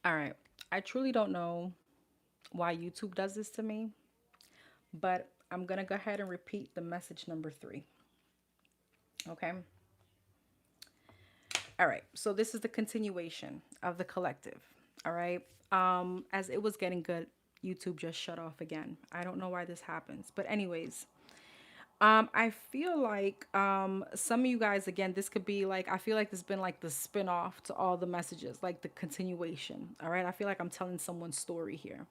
All right. I truly don't know why YouTube does this to me, but I'm going to go ahead and repeat the message number 3. Okay. All right. So this is the continuation of the collective. All right. As it was getting good, YouTube just shut off again. I don't know why this happens. But anyways, I feel like some of you guys, again, this could be like, I feel like this has been like the spin-off to all the messages, like the continuation. All right. I feel like I'm telling someone's story here.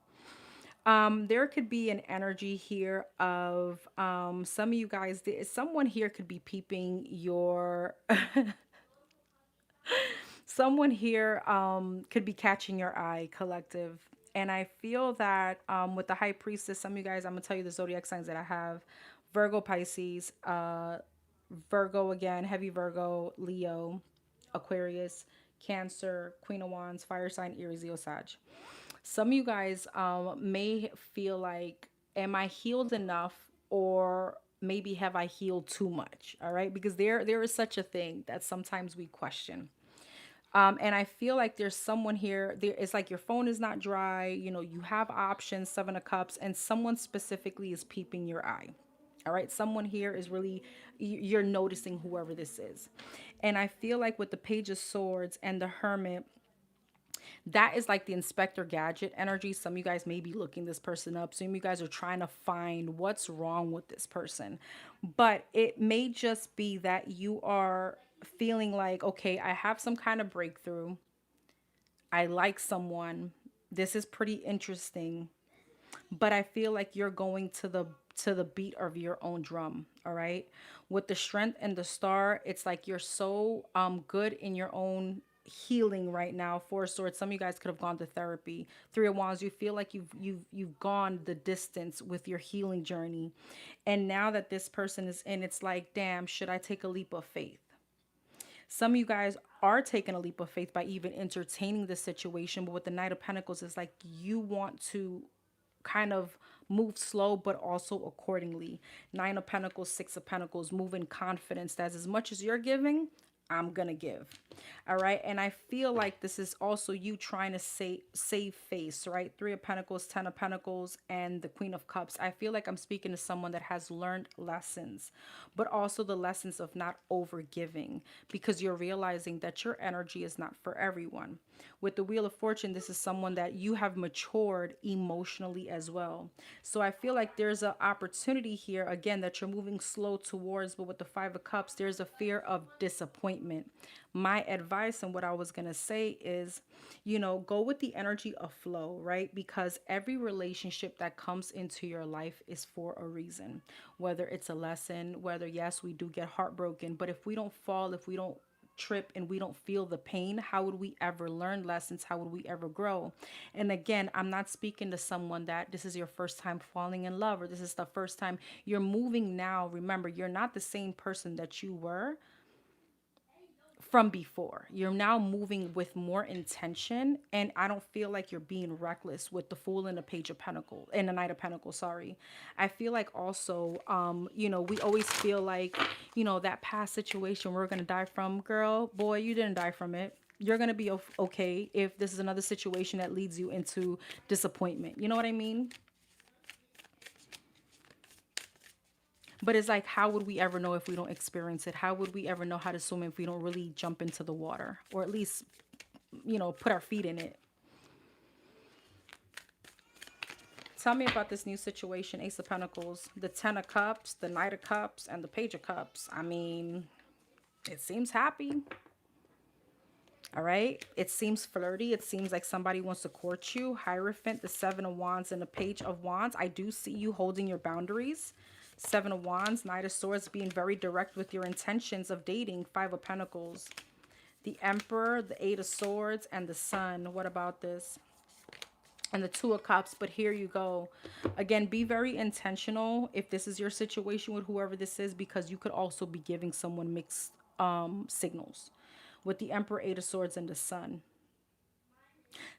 There could be an energy here of some of you guys, someone here could be peeping your someone here could be catching your eye, collective. And I feel that with the high priestess, some of you guys, I'm gonna tell you the zodiac signs that I have: Virgo, Pisces, Virgo again, heavy Virgo, Leo, Aquarius, Cancer, Queen of Wands, fire sign, Aries, Leo, Sag. Some of you guys may feel like, am I healed enough, or maybe have I healed too much? All right, because there is such a thing that sometimes we question. And I feel like there's someone here. There, it's like your phone is not dry. You know, you have options, 7 of Cups, and someone specifically is peeping your eye. All right, someone here is really, you're noticing whoever this is. And I feel like with the Page of Swords and the Hermit, that is like the Inspector Gadget energy. Some of you guys may be looking this person up. Some of you guys are trying to find what's wrong with this person. But it may just be that you are feeling like, okay, I have some kind of breakthrough. I like someone. This is pretty interesting, but I feel like you're going to the beat of your own drum, all right? With the Strength and the Star, it's like you're so good in your own healing right now. 4 of Swords, some of you guys could have gone to therapy. 3 of Wands, you feel like you've gone the distance with your healing journey. And now that this person is in, it's like, damn, should I take a leap of faith? Some of you guys are taking a leap of faith by even entertaining the situation. But with the Knight of Pentacles, it's like you want to kind of move slow, but also accordingly. 9 of Pentacles, 6 of Pentacles, move in confidence that as much as you're giving, I'm gonna give. All right. And I feel like this is also you trying to save face, right? 3 of Pentacles, 10 of Pentacles, and the Queen of Cups. I feel like I'm speaking to someone that has learned lessons, but also the lessons of not over giving, because you're realizing that your energy is not for everyone. With the Wheel of Fortune, this is someone that you have matured emotionally as well. So I feel like there's an opportunity here, again, that you're moving slow towards, but with the 5 of Cups, there's a fear of disappointment. My advice and what I was going to say is, you know, go with the energy of flow, right? Because every relationship that comes into your life is for a reason. Whether it's a lesson, whether, yes, we do get heartbroken, but if we don't fall, if we don't trip and we don't feel the pain, how would we ever learn lessons? How would we ever grow? And again, I'm not speaking to someone that this is your first time falling in love, or this is the first time you're moving now. Remember, you're not the same person that you were from before. You're now moving with more intention, and I don't feel like you're being reckless with the Fool and the Page of Pentacles and the Knight of Pentacles. Sorry, I feel like also, you know, we always feel like, you know, that past situation we're gonna die from. Girl, boy, you didn't die from it. You're gonna be okay if this is another situation that leads you into disappointment. You know what I mean? But it's like, how would we ever know if we don't experience it? How would we ever know how to swim if we don't really jump into the water, or at least, you know, put our feet in it? Tell me about this new situation. Ace of Pentacles, the 10 of Cups, the Knight of Cups, and the Page of Cups. I mean, it seems happy. All right. It seems flirty. It seems like somebody wants to court you. Hierophant, the 7 of Wands, and the Page of Wands. I do see you holding your boundaries. 7 of Wands, Knight of Swords, being very direct with your intentions of dating. 5 of Pentacles, the Emperor, the 8 of Swords, and the Sun. What about this? And the 2 of Cups. But here you go. Again, be very intentional if this is your situation with whoever this is, because you could also be giving someone mixed signals with the Emperor, 8 of Swords, and the Sun.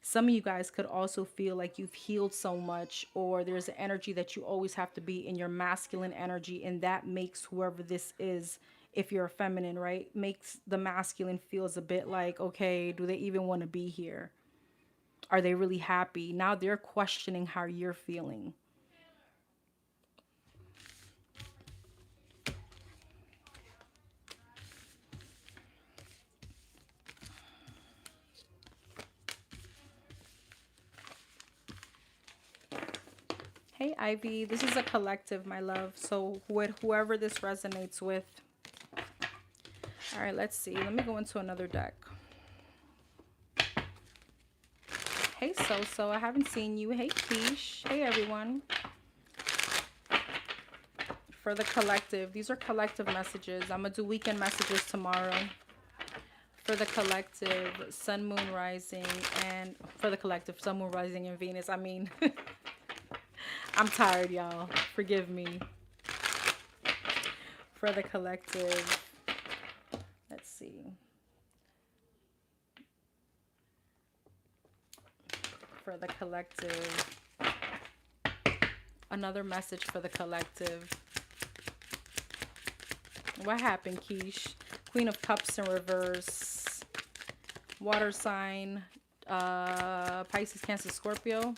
Some of you guys could also feel like you've healed so much, or there's an energy that you always have to be in your masculine energy, and that makes whoever this is, if you're a feminine, right, makes the masculine feels a bit like, okay, do they even want to be here? Are they really happy? Now they're questioning how you're feeling. Hey, Ivy, this is a collective, my love. So with whoever this resonates with. All right, let's see. Let me go into another deck. Hey, So, I haven't seen you. Hey, Keish. Hey, everyone. For the collective, these are collective messages. I'm going to do weekend messages tomorrow. For the collective, Sun, Moon, Rising, and for the collective, Sun, Moon, Rising, and Venus. I mean, I'm tired, y'all. Forgive me. For the collective, let's see. For the collective, another message for the collective. What happened, Keish? Queen of Cups in reverse. Water sign. Pisces, Cancer, Scorpio.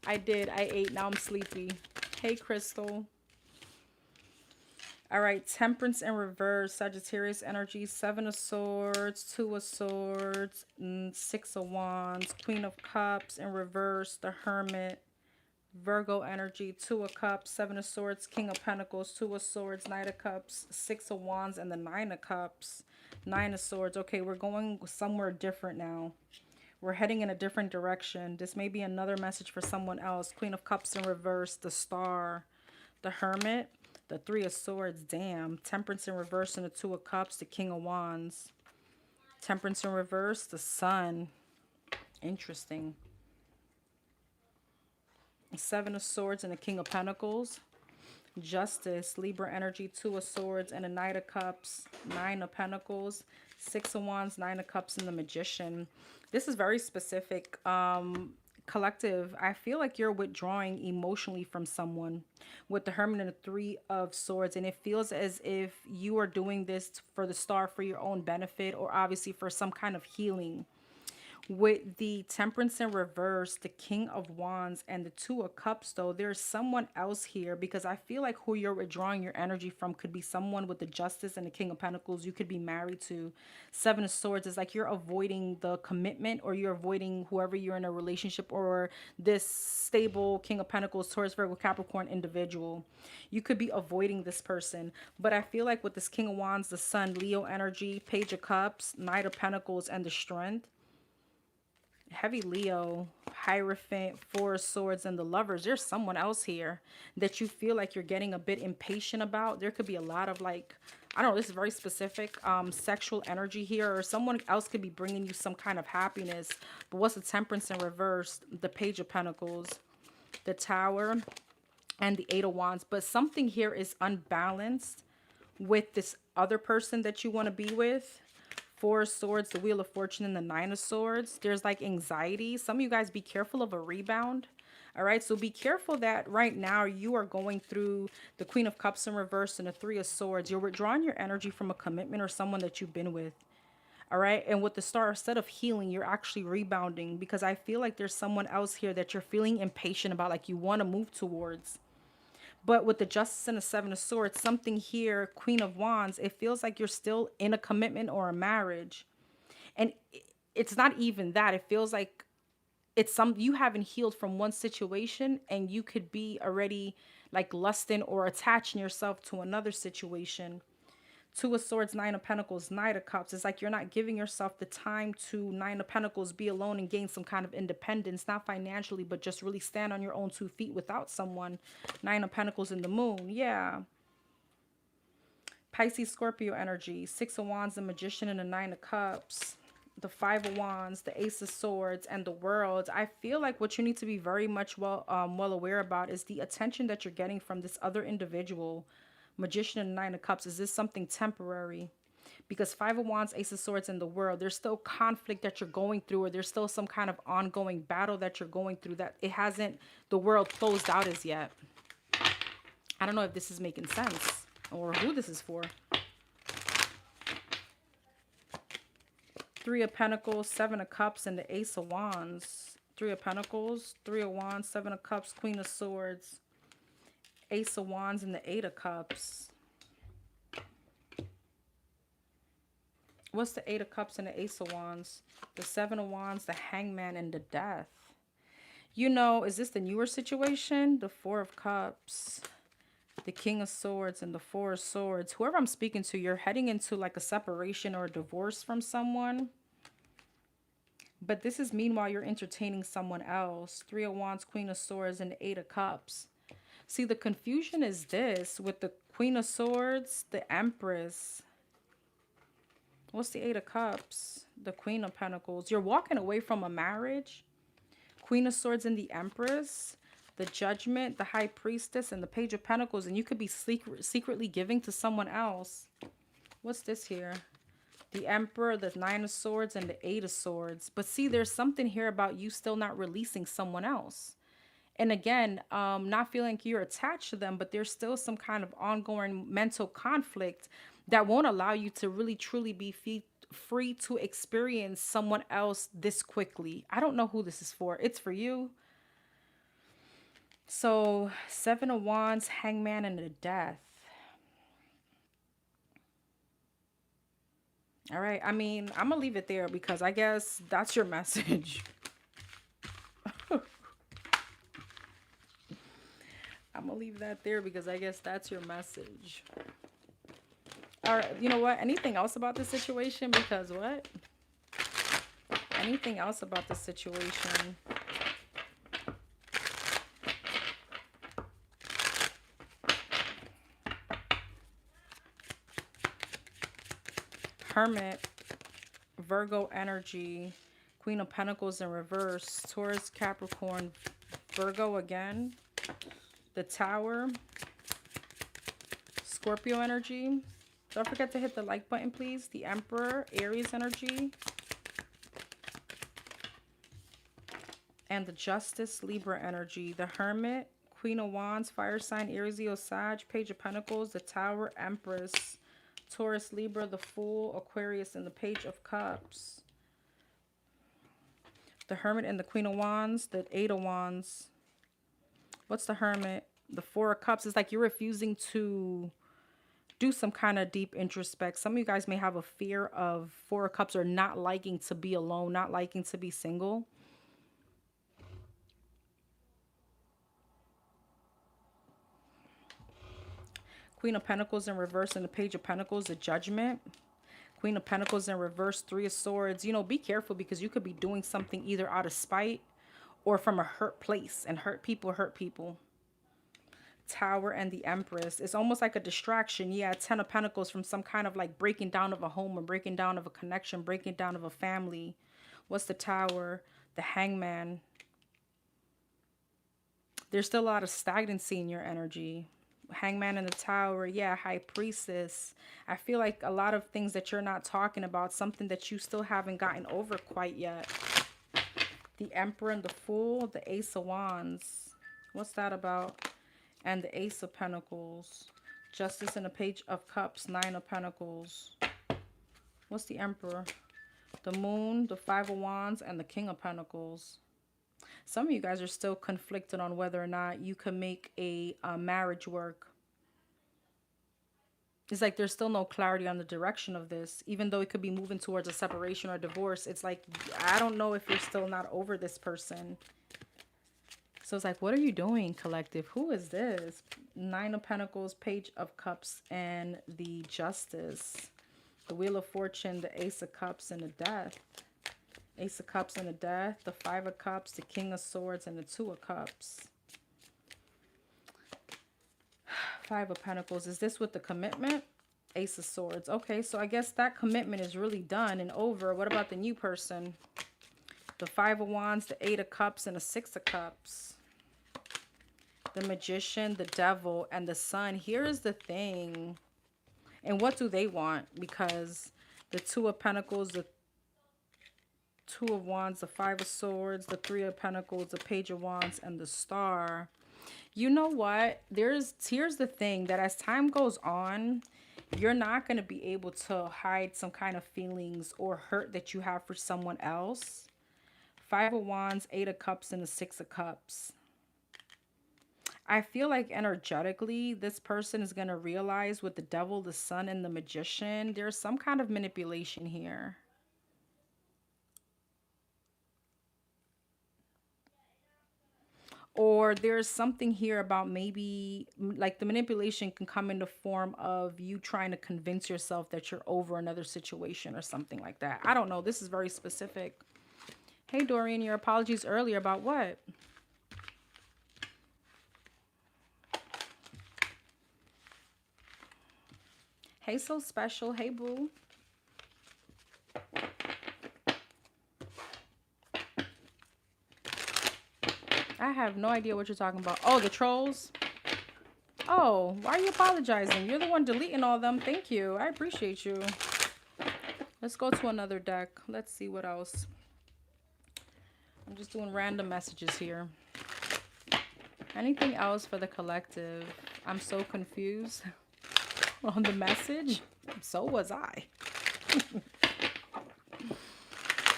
I did. I ate. Now I'm sleepy. Hey, Crystal. All right. Temperance in reverse. Sagittarius energy. 7 of Swords. 2 of Swords. 6 of Wands. Queen of Cups in reverse. The Hermit. Virgo energy. 2 of Cups. 7 of Swords. King of Pentacles. 2 of Swords. Knight of Cups. 6 of Wands. And the 9 of Cups. 9 of Swords. Okay, we're going somewhere different now. We're heading in a different direction. This may be another message for someone else. Queen of Cups in reverse. The Star. The Hermit. The 3 of Swords. Damn. Temperance in reverse and the 2 of Cups. The King of Wands. Temperance in reverse. The Sun. Interesting. 7 of Swords and the King of Pentacles. Justice, Libra energy, 2 of Swords and a Knight of Cups, 9 of Pentacles, 6 of Wands, 9 of Cups, and the Magician. This is very specific. Collective, I feel like you're withdrawing emotionally from someone with the Hermit and the 3 of Swords, and it feels as if you are doing this for the Star for your own benefit or obviously for some kind of healing. With the Temperance in reverse, the King of Wands, and the 2 of Cups, though, there's someone else here because I feel like who you're withdrawing your energy from could be someone with the Justice and the King of Pentacles you could be married to. 7 of Swords is like you're avoiding the commitment or you're avoiding whoever you're in a relationship or this stable King of Pentacles, Taurus, Virgo, Capricorn individual. You could be avoiding this person. But I feel like with this King of Wands, the Sun, Leo energy, Page of Cups, Knight of Pentacles, and the Strength. Heavy Leo, Hierophant, 4 of Swords, and the Lovers. There's someone else here that you feel like you're getting a bit impatient about. There could be a lot of like, I don't know, this is very specific, sexual energy here, or someone else could be bringing you some kind of happiness. But what's the Temperance in reverse? The Page of Pentacles, the Tower, and the 8 of Wands. But something here is unbalanced with this other person that you want to be with. 4 of Swords, the Wheel of Fortune, and the 9 of Swords. There's like anxiety. Some of you guys be careful of a rebound. All right, so be careful that right now you are going through the Queen of Cups in reverse and the 3 of Swords. You're withdrawing your energy from a commitment or someone that you've been with. All right, and with the Star, instead of healing, you're actually rebounding because I feel like there's someone else here that you're feeling impatient about, like you want to move towards. But with the Justice and the 7 of Swords, something here, Queen of Wands, it feels like you're still in a commitment or a marriage. And it's not even that. It feels like it's you haven't healed from one situation and you could be already like lusting or attaching yourself to another situation. 2 of Swords, 9 of Pentacles, Knight of Cups. It's like you're not giving yourself the time to 9 of Pentacles, be alone and gain some kind of independence, not financially, but just really stand on your own 2 feet without someone. 9 of Pentacles in the Moon. Yeah. Pisces, Scorpio energy. 6 of Wands, the Magician, and the 9 of Cups. The 5 of Wands, the Ace of Swords, and the World. I feel like what you need to be very much well aware about is the attention that you're getting from this other individual. Magician and 9 of Cups. Is this something temporary? Because 5 of Wands, Ace of Swords, and the World, there's still conflict that you're going through, or there's still some kind of ongoing battle that you're going through that it hasn't, the world closed out as yet. I don't know if this is making sense or who this is for. Three of Pentacles, Seven of Cups, and the Ace of Wands. Three of Pentacles, Three of Wands, Seven of Cups, Queen of Swords, Ace of Wands, and the Eight of Cups. What's the Eight of Cups and the Ace of Wands? The Seven of Wands, the Hangman, and the Death. You know, is this the newer situation? The Four of Cups, the King of Swords, and the Four of Swords. Whoever I'm speaking to, you're heading into like a separation or a divorce from someone. But this is meanwhile you're entertaining someone else. Three of Wands, Queen of Swords, and the Eight of Cups. See, the confusion is this with the Queen of Swords, the Empress. What's the Eight of Cups? The Queen of Pentacles. You're walking away from a marriage. Queen of Swords and the Empress, the Judgment, the High Priestess, and the Page of Pentacles. And you could be secretly giving to someone else. What's this here? The Emperor, the Nine of Swords, and the Eight of Swords. But see, there's something here about you still not releasing someone else. And again, not feeling like you're attached to them, but there's still some kind of ongoing mental conflict that won't allow you to really truly be free to experience someone else this quickly. I don't know who this is for. It's for you. So, Seven of Wands, Hangman, and the Death. All right. I mean, I'm going to leave it there because I guess that's your message. I'm going to leave that there because I guess that's your message. All right. You know what? Anything else about this situation? Because what? Anything else about this situation? Hermit, Virgo energy, Queen of Pentacles in reverse, Taurus, Capricorn, Virgo again, the Tower, Scorpio energy. Don't forget to hit the like button, please. The Emperor, Aries energy, and the Justice, Libra energy. The Hermit, Queen of Wands, Fire sign, Aries, Leo, Sag, Page of Pentacles, the Tower, Empress, Taurus, Libra, the Fool, Aquarius, and the Page of Cups. The Hermit and the Queen of Wands, the Eight of Wands. What's the Hermit? The Four of Cups. It's like you're refusing to do some kind of deep introspect. Some of you guys may have a fear of Four of Cups or not liking to be alone, not liking to be single. Queen of Pentacles in reverse and the Page of Pentacles, the Judgment. Queen of Pentacles in reverse, Three of Swords. You know, be careful because you could be doing something either out of spite or from a hurt place. And hurt people hurt people. Tower and the Empress. It's almost like a distraction. Yeah, Ten of Pentacles from some kind of like breaking down of a home or breaking down of a connection, breaking down of a family. What's the Tower? The Hangman. There's still a lot of stagnancy in your energy. Hangman in the Tower. Yeah, High Priestess. I feel like a lot of things that you're not talking about, something that you still haven't gotten over quite yet. The Emperor and the Fool. The Ace of Wands. What's that about? And the Ace of Pentacles. Justice and the Page of Cups. Nine of Pentacles. What's the Emperor? The Moon, the Five of Wands, and the King of Pentacles. Some of you guys are still conflicted on whether or not you can make a marriage work. It's like there's still no clarity on the direction of this. Even though it could be moving towards a separation or a divorce, it's like, I don't know if you're still not over this person. So it's like, what are you doing, collective? Who is this? Nine of Pentacles, Page of Cups, and the Justice. The Wheel of Fortune, the Ace of Cups, and the Death. Ace of Cups and the Death. The Five of Cups, the King of Swords, and the Two of Cups. Five of Pentacles. Is this with the commitment? Ace of Swords. Okay, so I guess that commitment is really done and over. What about the new person? The Five of Wands, the Eight of Cups, and the Six of Cups. The Magician, the Devil, and the Sun. Here's the thing. And what do they want? Because the Two of Pentacles, the Two of Wands, the Five of Swords, the Three of Pentacles, the Page of Wands, and the Star. You know what? Here's the thing, that as time goes on, you're not going to be able to hide some kind of feelings or hurt that you have for someone else. Five of Wands, Eight of Cups, and the Six of Cups. I feel like energetically, this person is going to realize with the Devil, the Sun, and the Magician, there's some kind of manipulation here. Or there's something here about maybe like the manipulation can come in the form of you trying to convince yourself that you're over another situation or something like that. I don't know. This is very specific. Hey, Dorian, your apologies earlier about what? Hey, so special. Hey, boo. I have no idea what you're talking about. Oh, the trolls? Oh, why are you apologizing? You're the one deleting all of them. Thank you. I appreciate you. Let's go to another deck. Let's see what else. I'm just doing random messages here. Anything else for the collective? I'm so confused on the message. So was I.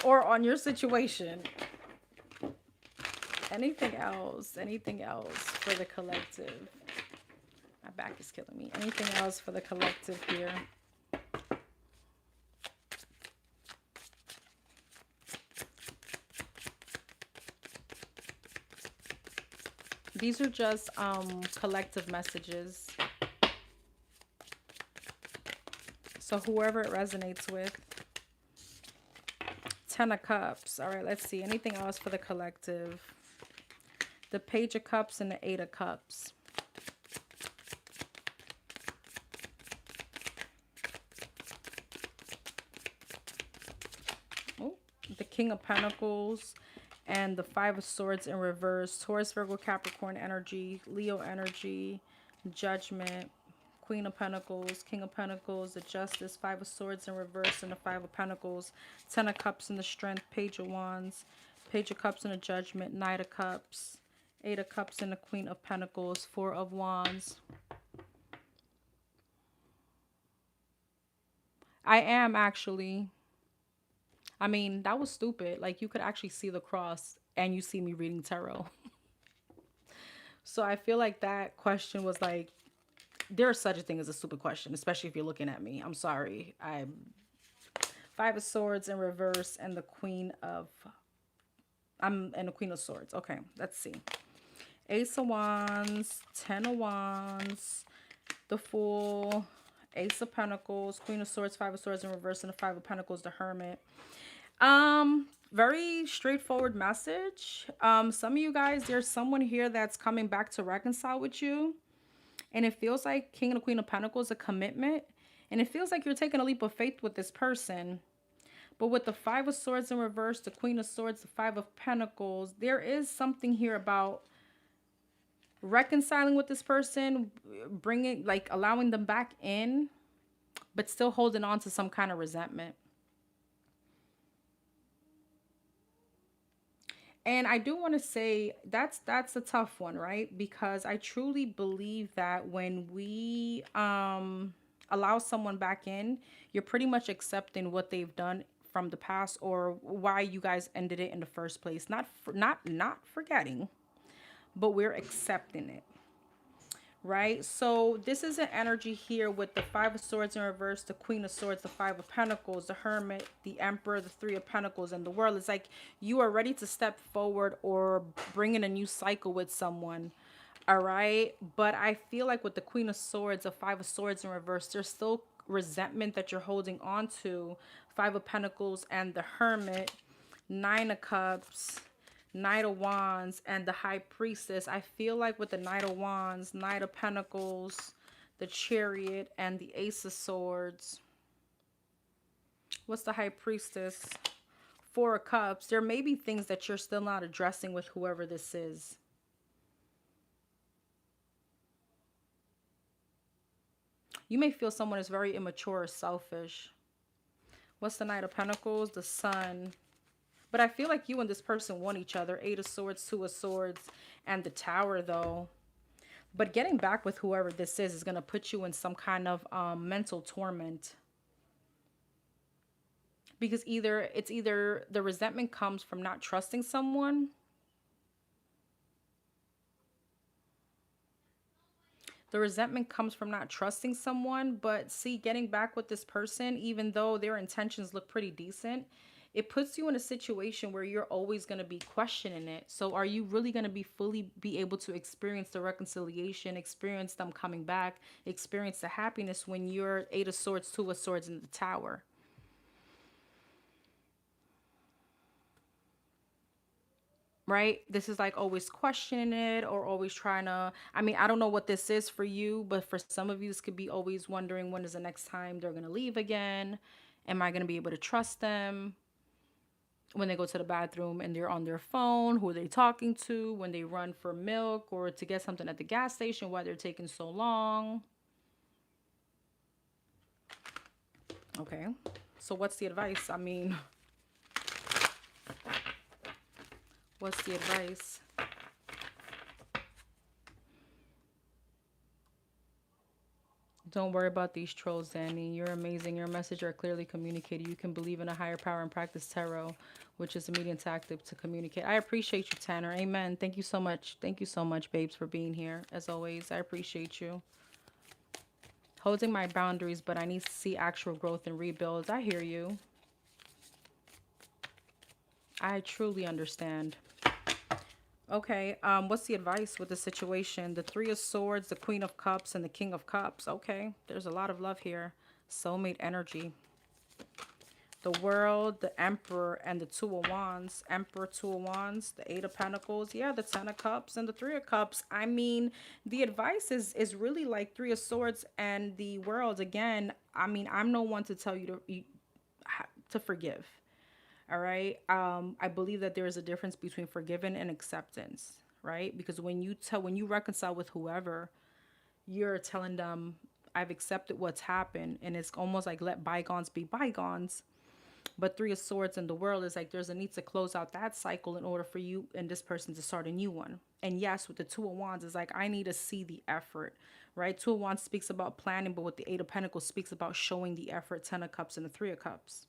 Or on your situation. Anything else? Anything else for the collective? My back is killing me. Anything else for the collective here? These are just collective messages. So whoever it resonates with. Ten of Cups. All right, let's see. Anything else for the collective? The Page of Cups and the Eight of Cups. Oh, the King of Pentacles and the Five of Swords in reverse. Taurus, Virgo, Capricorn energy, Leo energy, Judgment, Queen of Pentacles, King of Pentacles, the Justice, Five of Swords in reverse, and the Five of Pentacles. Ten of Cups and the Strength, Page of Wands, Page of Cups and the Judgment, Knight of Cups, Eight of Cups and the Queen of Pentacles, Four of Wands. I am actually. I mean, that was stupid. Like, you could actually see the cross and you see me reading tarot. So I feel like that question was like, there's such a thing as a stupid question, especially if you're looking at me. I'm sorry. Five of Swords in reverse and the Queen of... and the Queen of Swords. Okay, let's see. Ace of Wands, Ten of Wands, the Fool, Ace of Pentacles, Queen of Swords, Five of Swords in reverse, and the Five of Pentacles, the Hermit. Very straightforward message. Some of you guys, there's someone here that's coming back to reconcile with you. And it feels like King and the Queen of Pentacles, a commitment. And it feels like you're taking a leap of faith with this person. But with the Five of Swords in reverse, the Queen of Swords, the Five of Pentacles, there is something here about reconciling with this person, bringing, like, allowing them back in, but still holding on to some kind of resentment. And I do want to say that's a tough one, right? Because I truly believe that when we allow someone back in, you're pretty much accepting what they've done from the past or why you guys ended it in the first place. Not forgetting, but we're accepting it. Right? So this is an energy here with the Five of Swords in reverse, the Queen of Swords, the Five of Pentacles, the Hermit, the Emperor, the Three of Pentacles, and the World. It's like you are ready to step forward or bring in a new cycle with someone. All right? But I feel like with the Queen of Swords, the Five of Swords in reverse, there's still resentment that you're holding on to. Five of Pentacles and the Hermit, Nine of Cups, Knight of Wands, and the High Priestess. I feel like with the Knight of Wands, Knight of Pentacles, the Chariot, and the Ace of Swords. What's the High Priestess? Four of Cups. There may be things that you're still not addressing with whoever this is. You may feel someone is very immature or selfish. What's the Knight of Pentacles? The Sun. But I feel like you and this person want each other. Eight of Swords, Two of Swords, and the Tower, though. But getting back with whoever this is going to put you in some kind of mental torment, because either the resentment comes from not trusting someone. The resentment comes from not trusting someone, but see, getting back with this person, even though their intentions look pretty decent, it puts you in a situation where you're always going to be questioning it. So are you really going to be fully be able to experience the reconciliation, experience them coming back, experience the happiness when you're Eight of Swords, Two of Swords in the Tower? Right? This is like always questioning it or always trying to. I mean, I don't know what this is for you, but for some of you, this could be always wondering when is the next time they're going to leave again? Am I going to be able to trust them when they go to the bathroom and they're on their phone? Who are they talking to when they run for milk or to get something at the gas station? Why they're taking so long? Okay. So, what's the advice? I mean, what's the advice? Don't worry about these trolls, Danny. You're amazing. Your message are clearly communicated. You can believe in a higher power and practice tarot, which is a medium tactic to communicate. I appreciate you, Tanner. Amen. Thank you so much. Thank you so much, babes, for being here. As always, I appreciate you. Holding my boundaries, but I need to see actual growth and rebuild. I hear you. I truly understand. Okay, what's the advice with the situation? The Three of Swords, the Queen of Cups, and the King of Cups. Okay, there's a lot of love here. Soulmate energy. The World, the Emperor, and the Two of Wands. Emperor, Two of Wands, the Eight of Pentacles. Yeah, the Ten of Cups and the Three of Cups. I mean, the advice is really like Three of Swords and the World. Again, I mean, I'm no one to tell you to forgive. All right. I believe that there is a difference between forgiving and acceptance, right? Because when you reconcile with whoever, you're telling them, I've accepted what's happened, and it's almost like let bygones be bygones. But Three of Swords in the World is like there's a need to close out that cycle in order for you and this person to start a new one. And yes, with the Two of Wands, is like I need to see the effort, right? Two of Wands speaks about planning, but with the Eight of Pentacles speaks about showing the effort. Ten of Cups and the Three of Cups.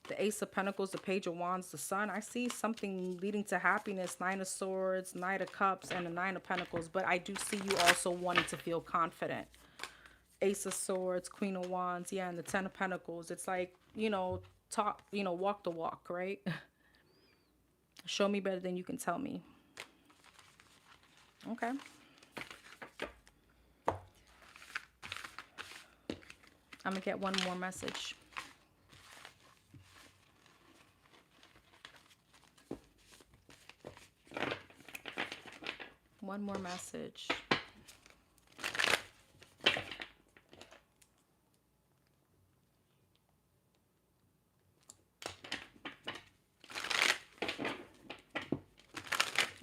The Ace of Pentacles, the Page of Wands, the Sun. I see something leading to happiness. Nine of Swords, Knight of Cups, and the Nine of Pentacles. But I do see you also wanting to feel confident. Ace of Swords, Queen of Wands, yeah, and the Ten of Pentacles. It's like, talk, walk the walk, right? Show me better than you can tell me. Okay. I'm going to get one more message. One more message. All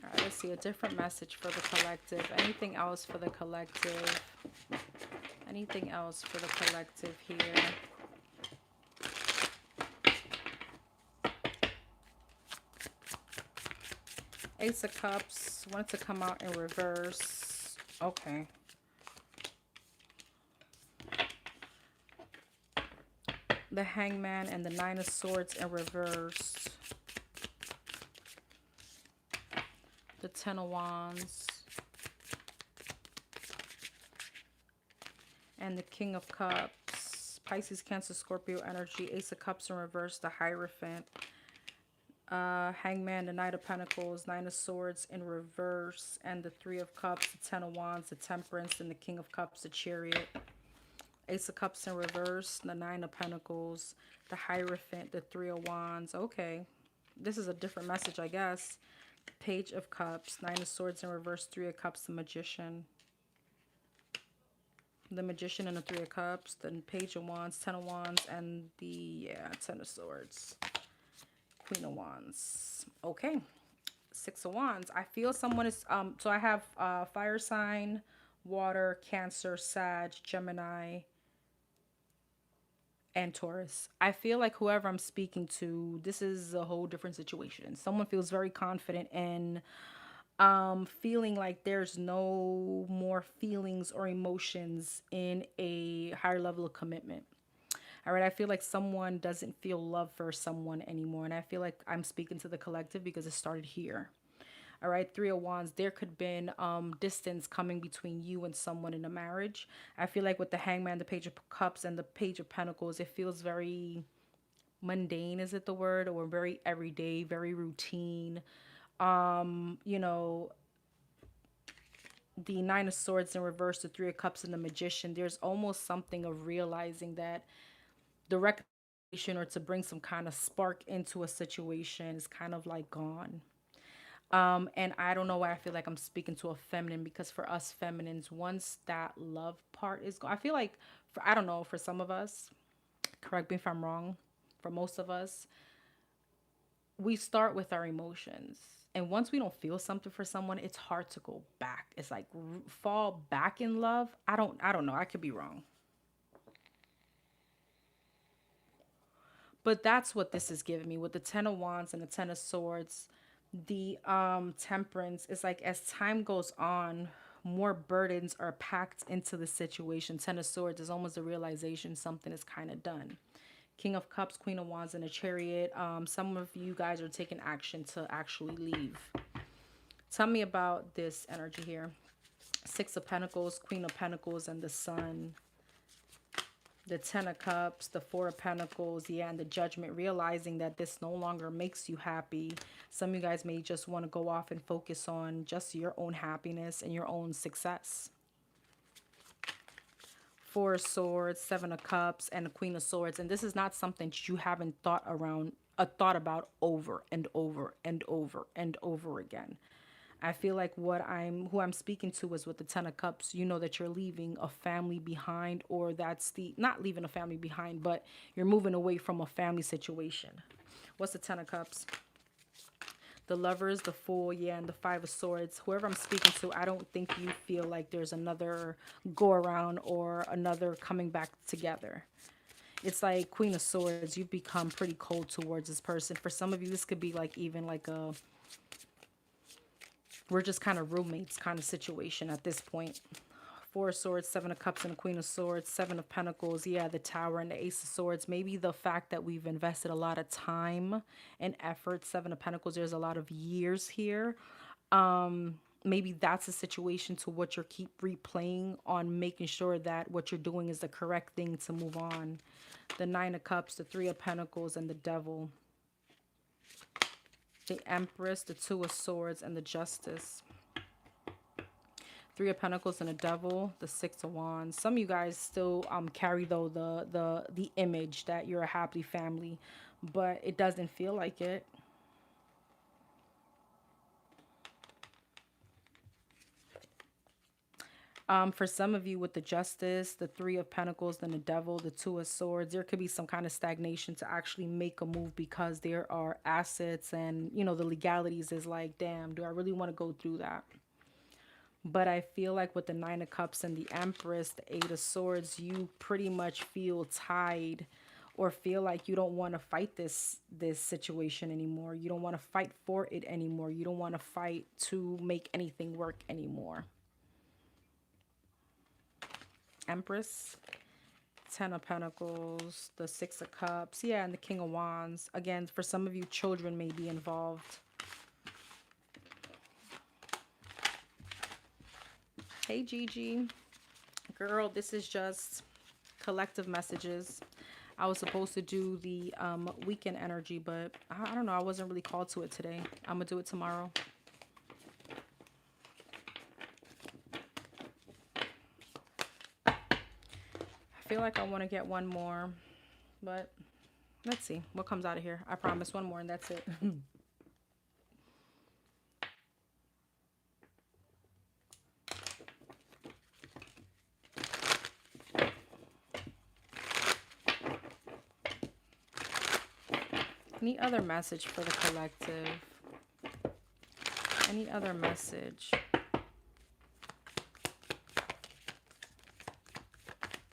right, let's see a different message for the collective. Anything else for the collective? Anything else for the collective here? Ace of Cups. Want it to come out in reverse. Okay. The Hangman and the Nine of Swords in reverse. The Ten of Wands. And the King of Cups. Pisces, Cancer, Scorpio energy. Ace of Cups in reverse. The Hierophant. Hangman, the Knight of Pentacles, Nine of Swords in reverse, and the Three of Cups, the Ten of Wands, the Temperance, and the King of Cups, the Chariot. Ace of Cups in reverse, the Nine of Pentacles, the Hierophant, the Three of Wands. Okay, this is a different message, I guess. Page of Cups, Nine of Swords in reverse, Three of Cups, the Magician. The Magician and the Three of Cups, the Page of Wands, Ten of Wands, and the Ten of Swords. Queen of Wands. Okay. Six of Wands. I feel someone is so I have fire sign, water, Cancer, Sag, Gemini, and Taurus. I feel like whoever I'm speaking to, this is a whole different situation. Someone feels very confident in feeling like there's no more feelings or emotions in a higher level of commitment. All right, I feel like someone doesn't feel love for someone anymore, and I feel like I'm speaking to the collective because it started here. All right, Three of Wands, there could have been distance coming between you and someone in a marriage. I feel like with the Hangman, the Page of Cups, and the Page of Pentacles, it feels very mundane, is it the word? Or very everyday, very routine. You know, the Nine of Swords in reverse, the Three of Cups, and the Magician, there's almost something of realizing that the reconciliation or to bring some kind of spark into a situation is kind of like gone. And I don't know why I feel like I'm speaking to a feminine, because for us feminines, once that love part is gone, I feel like for, I don't know, for some of us, correct me if I'm wrong, for most of us, we start with our emotions. And once we don't feel something for someone, it's hard to go back. It's like fall back in love. I don't know. I could be wrong. But that's what this is giving me with the Ten of Wands and the Ten of Swords. The Temperance is like as time goes on, more burdens are packed into the situation. Ten of Swords is almost a realization something is kind of done. King of Cups, Queen of Wands, and a Chariot. Some of you guys are taking action to actually leave. Tell me about this energy here. Six of Pentacles, Queen of Pentacles, and the Sun. The Ten of Cups, the Four of Pentacles, yeah, and the Judgment, realizing that this no longer makes you happy. Some of you guys may just want to go off and focus on just your own happiness and your own success. Four of Swords, Seven of Cups, and the Queen of Swords. And this is not something you haven't thought about over and over and over and over again. I feel like who I'm speaking to is with the Ten of Cups. You know that you're leaving a family behind, or that's the, not leaving a family behind, but you're moving away from a family situation. What's the Ten of Cups? The Lovers, the Fool, yeah, and the Five of Swords. Whoever I'm speaking to, I don't think you feel like there's another go around or another coming back together. It's like Queen of Swords, you've become pretty cold towards this person. For some of you, this could be like even like a we're just kind of roommates kind of situation at this point. Four of Swords, Seven of Cups, and a Queen of Swords, Seven of Pentacles, yeah, the Tower, and the Ace of Swords. Maybe the fact that we've invested a lot of time and effort. Seven of Pentacles, there's a lot of years here. Maybe that's a situation to what you're keep replaying on, making sure that what you're doing is the correct thing to move on. The Nine of Cups, the Three of Pentacles, and the Devil. The Empress, the Two of Swords, and the Justice. Three of Pentacles and a Devil, the Six of Wands. Some of you guys still carry though the image that you're a happy family, but it doesn't feel like it. For some of you with the Justice, the Three of Pentacles, then the Devil, the Two of Swords, there could be some kind of stagnation to actually make a move because there are assets and, you know, the legalities is like, damn, do I really want to go through that? But I feel like with the Nine of Cups and the Empress, the Eight of Swords, you pretty much feel tied or feel like you don't want to fight this situation anymore. You don't want to fight for it anymore. You don't want to fight to make anything work anymore. Empress, Ten of Pentacles, the Six of Cups, yeah, and the King of Wands. Again, for some of you, children may be involved. Hey, Gigi. Girl, this is just collective messages. I was supposed to do the weekend energy, but I don't know. I wasn't really called to it today. I'm going to do it tomorrow. I feel like I want to get one more, but let's see what comes out of here. I promise one more and that's it. Any other message for the collective? Any other message?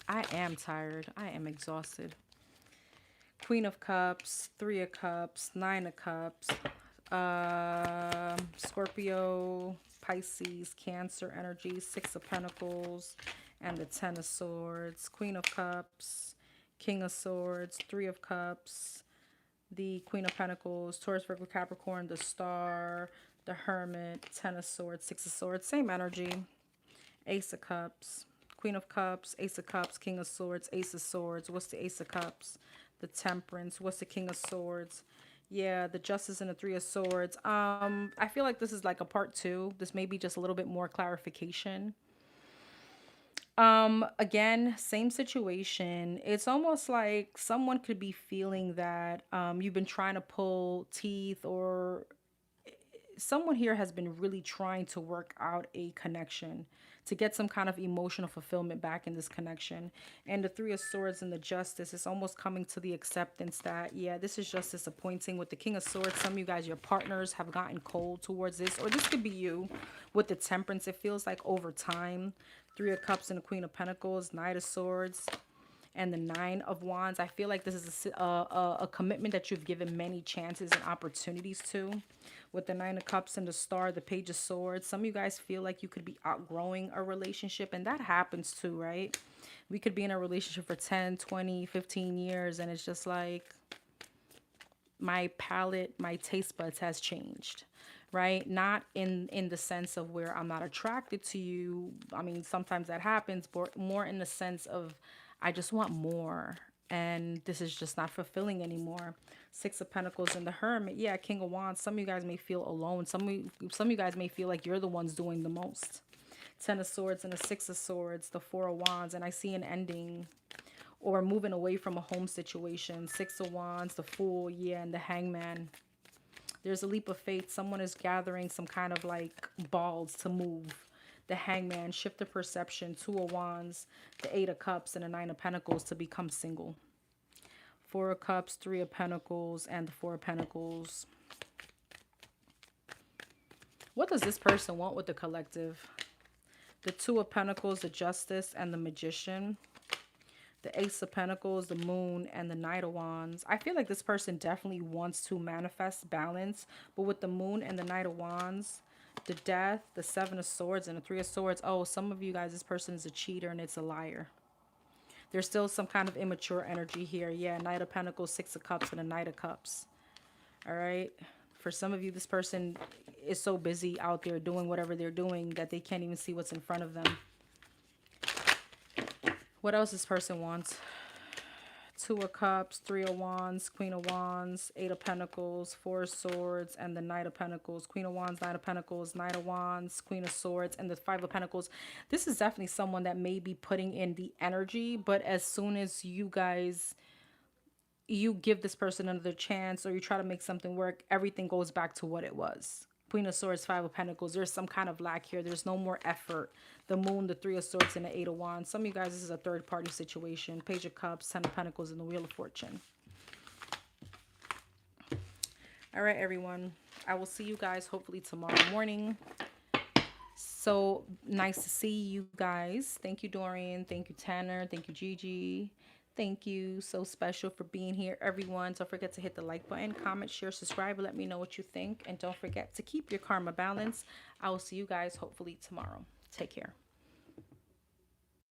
I am tired. I am exhausted. Queen of Cups, Three of Cups, Nine of Cups, Scorpio, Pisces, Cancer energy, Six of Pentacles, and the Ten of Swords, Queen of Cups, King of Swords, Three of Cups, the Queen of Pentacles, Taurus, Virgo, Capricorn, the Star, the Hermit, Ten of Swords, Six of Swords, same energy, Ace of Cups, Queen of Cups, Ace of Cups, King of Swords, Ace of Swords. What's the Ace of Cups? The Temperance. What's the King of Swords? Yeah, the Justice and the Three of Swords. I feel like this is like a part two. This may be just a little bit more clarification. Again, same situation. It's almost like someone could be feeling that you've been trying to pull teeth, or someone here has been really trying to work out a connection to get some kind of emotional fulfillment back in this connection. And the Three of Swords and the Justice is almost coming to the acceptance that, yeah, this is just disappointing. With the King of Swords, some of you guys, your partners have gotten cold towards this, or this could be you. With the Temperance, it feels like over time. Three of Cups and the Queen of Pentacles, Knight of Swords, and the Nine of Wands. I feel like this is a commitment that you've given many chances and opportunities to. With the Nine of Cups and the Star, the Page of Swords, some of you guys feel like you could be outgrowing a relationship, and that happens too, right? We could be in a relationship for 10, 20, 15 years, and it's just like my palate, my taste buds has changed, right? Not in the sense of where I'm not attracted to you. I mean, sometimes that happens, but more in the sense of I just want more, and this is just not fulfilling anymore. Six of Pentacles and the Hermit. Yeah, King of Wands. Some of you guys may feel alone. Some of you guys may feel like you're the ones doing the most. Ten of Swords and the Six of Swords, the Four of Wands, and I see an ending or moving away from a home situation. Six of Wands, the Fool, yeah, and the Hangman. There's a leap of faith. Someone is gathering some kind of like balls to move. The Hangman, shift of perception. Two of Wands, the Eight of Cups, and the Nine of Pentacles to become single. Four of Cups, Three of Pentacles, and the Four of Pentacles. What does this person want with the collective? The Two of Pentacles, the Justice, and the Magician. The Ace of Pentacles, the Moon, and the Knight of Wands. I feel like this person definitely wants to manifest balance, but with the Moon and the Knight of Wands, the Death, the Seven of Swords, and the Three of Swords. Oh, some of you guys, this person is a cheater and it's a liar. There's still some kind of immature energy here. Yeah, Knight of Pentacles, Six of Cups, and a Knight of Cups. All right. For some of you, this person is so busy out there doing whatever they're doing that they can't even see what's in front of them. What else this person wants? Two of Cups, Three of Wands, Queen of Wands, Eight of Pentacles, Four of Swords, and the Knight of Pentacles. Queen of Wands, Knight of Pentacles, Knight of Wands, Queen of Swords, and the Five of Pentacles. This is definitely someone that may be putting in the energy, but as soon as you guys, you give this person another chance or you try to make something work, everything goes back to what it was. Queen of Swords, Five of Pentacles. There's some kind of lack here. There's no more effort. The Moon, the Three of Swords, and the Eight of Wands. Some of you guys, this is a third-party situation. Page of Cups, Ten of Pentacles, and the Wheel of Fortune. All right, everyone. I will see you guys hopefully tomorrow morning. So nice to see you guys. Thank you, Dorian. Thank you, Tanner. Thank you, Gigi. Thank you so special for being here, everyone. Don't forget to hit the like button, comment, share, subscribe, and let me know what you think. And don't forget to keep your karma balanced. I will see you guys hopefully tomorrow. Take care.